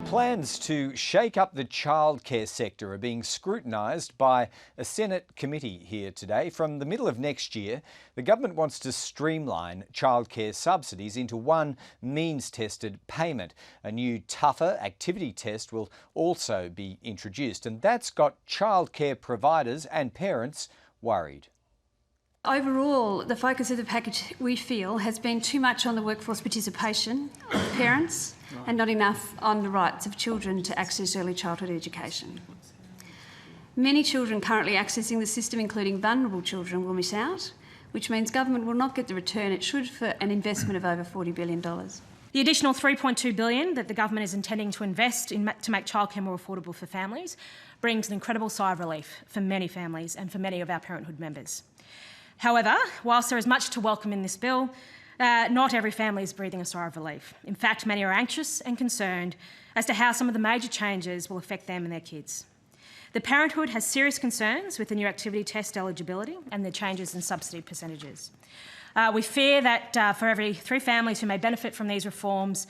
Plans to shake up the childcare sector are being scrutinised by a Senate committee here today. From the middle of next year, the government wants to streamline childcare subsidies into one means-tested payment. A new, tougher activity test will also be introduced, and that's got childcare providers and parents worried. Overall, the focus of the package, we feel, has been too much on the workforce participation of parents and not enough on the rights of children to access early childhood education. Many children currently accessing the system, including vulnerable children, will miss out, which means government will not get the return it should for an investment of over $40 billion. The additional $3.2 billion that the government is intending to invest to make childcare more affordable for families brings an incredible sigh of relief for many families and for many of our parenthood members. However, whilst there is much to welcome in this bill, not every family is breathing a sigh of relief. In fact, many are anxious and concerned as to how some of the major changes will affect them and their kids. The Parenthood has serious concerns with the new activity test eligibility and the changes in subsidy percentages. We fear that for every 3 families who may benefit from these reforms,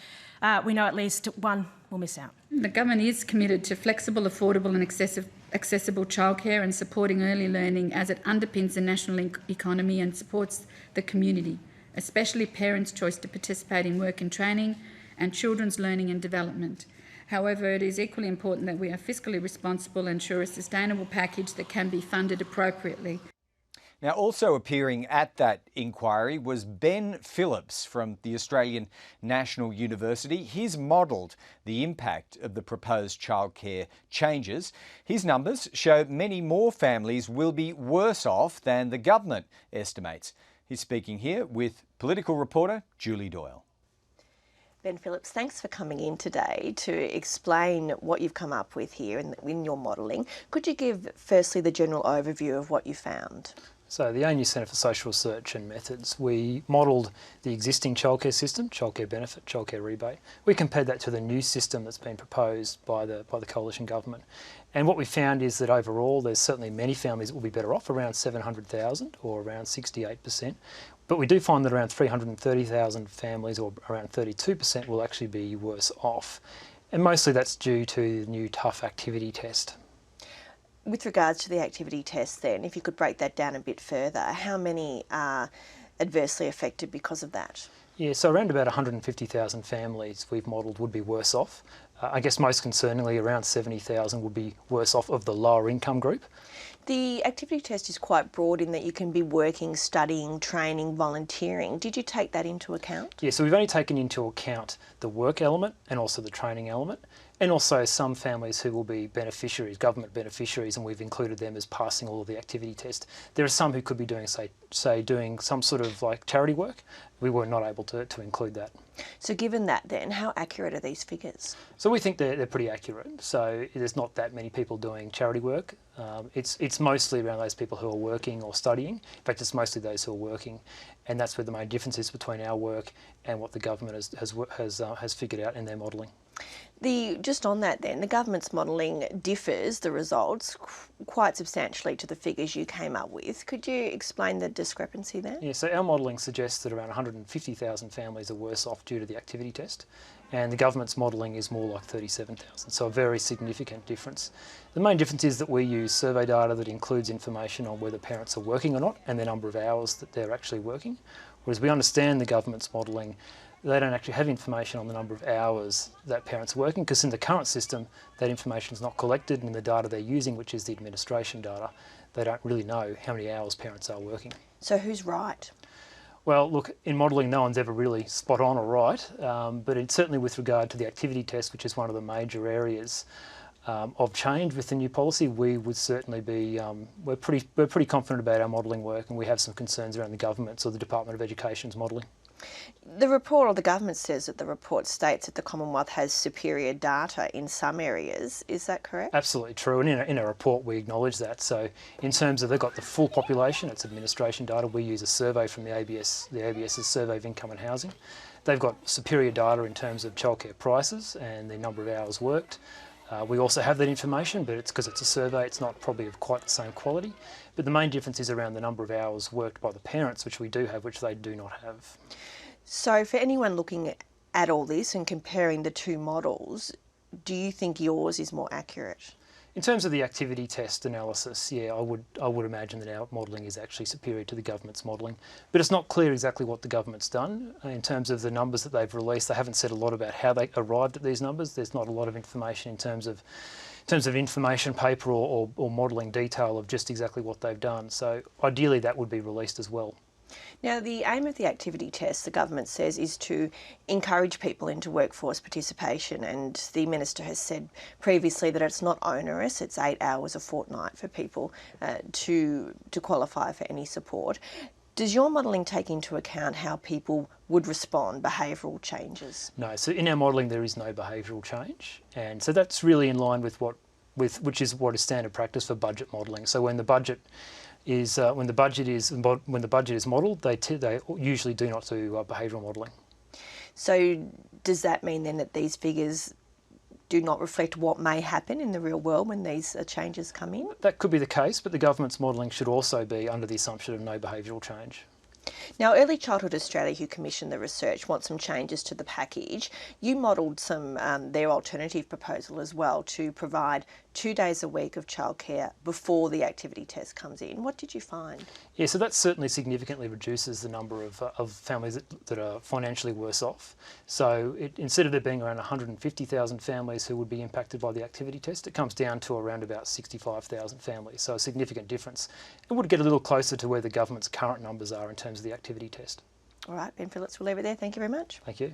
we know at least one will miss out. The government is committed to flexible, affordable and accessible childcare and supporting early learning as it underpins the national economy and supports the community, especially parents' choice to participate in work and training and children's learning and development. However, it is equally important that we are fiscally responsible and ensure a sustainable package that can be funded appropriately. Now, also appearing at that inquiry was Ben Phillips from the Australian National University. He's modelled the impact of the proposed childcare changes. His numbers show many more families will be worse off than the government estimates. He's speaking here with political reporter Julie Doyle. Ben Phillips, thanks for coming in today to explain what you've come up with here in your modelling. Could you give firstly the general overview of what you found? So the ANU Centre for Social Research and Methods, we modelled the existing childcare system, childcare benefit, childcare rebate. We compared that to the new system that's been proposed by the coalition government. And what we found is that overall there's certainly many families that will be better off, around 700,000 or around 68%. But we do find that around 330,000 families, or around 32%, will actually be worse off. And mostly that's due to the new tough activity test. With regards to the activity test then, if you could break that down a bit further, how many are adversely affected because of that? Yeah, so around about 150,000 families we've modelled would be worse off. I guess most concerningly, around 70,000 would be worse off of the lower income group. The activity test is quite broad in that you can be working, studying, training, volunteering. Did you take that into account? Yeah, so we've only taken into account the work element and also the training element, and also some families who will be beneficiaries, government beneficiaries, and we've included them as passing all of the activity test. There are some who could be doing, say doing some sort of like charity work. We were not able to include that. So given that then, how accurate are these figures? So we think they're pretty accurate. So there's not that many people doing charity work. It's mostly around those people who are working or studying. In fact, it's mostly those who are working, and that's where the main difference is between our work and what the government has figured out in their modelling. Just on that then, the government's modelling differs the results quite substantially to the figures you came up with. Could you explain the discrepancy there? Yeah, so our modelling suggests that around 150,000 families are worse off due to the activity test, and the government's modelling is more like 37,000, so a very significant difference. The main difference is that we use survey data that includes information on whether parents are working or not and the number of hours that they're actually working, whereas we understand the government's modelling, they don't actually have information on the number of hours that parents are working, because in the current system that information is not collected, and in the data they're using, which is the administration data, they don't really know how many hours parents are working. So who's right? Well, look, in modelling no one's ever really spot on or right, but it's certainly with regard to the activity test, which is one of the major areas of change with the new policy, we would certainly be, we're pretty confident about our modelling work, and we have some concerns around the government's or the Department of Education's modelling. The report, or the government says that the report states that the Commonwealth has superior data in some areas. Is that correct? Absolutely true, and in our report we acknowledge that. So in terms of they've got the full population, it's administration data. We use a survey from the ABS's Survey of Income and Housing. They've got superior data in terms of childcare prices and the number of hours worked. We also have that information, but it's because it's a survey, it's not probably of quite the same quality. But the main difference is around the number of hours worked by the parents, which we do have, which they do not have. So for anyone looking at all this and comparing the two models, do you think yours is more accurate? In terms of the activity test analysis, yeah, I would imagine that our modelling is actually superior to the government's modelling. But it's not clear exactly what the government's done in terms of the numbers that they've released. They haven't said a lot about how they arrived at these numbers. There's not a lot of information in terms of information paper or modelling detail of just exactly what they've done. So ideally that would be released as well. Now, the aim of the activity test, the government says, is to encourage people into workforce participation, and the Minister has said previously that it's not onerous, it's 8 hours a fortnight for people to qualify for any support. Does your modelling take into account how people would respond, behavioural changes? No, so in our modelling there is no behavioural change, and so that's really in line with which is what is standard practice for budget modelling. So when the budget is modelled, they usually do not do behavioural modelling. So does that mean then that these figures do not reflect what may happen in the real world when these changes come in? That could be the case, but the government's modelling should also be under the assumption of no behavioural change. Now, Early Childhood Australia, who commissioned the research, want some changes to the package. You modelled their alternative proposal as well, to provide 2 days a week of childcare before the activity test comes in. What did you find? Yeah, so that certainly significantly reduces the number of families that are financially worse off. So instead of there being around 150,000 families who would be impacted by the activity test, it comes down to around about 65,000 families. So a significant difference. It would get a little closer to where the government's current numbers are in terms of the activity test. All right, Ben Phillips, we'll leave it there. Thank you very much. Thank you.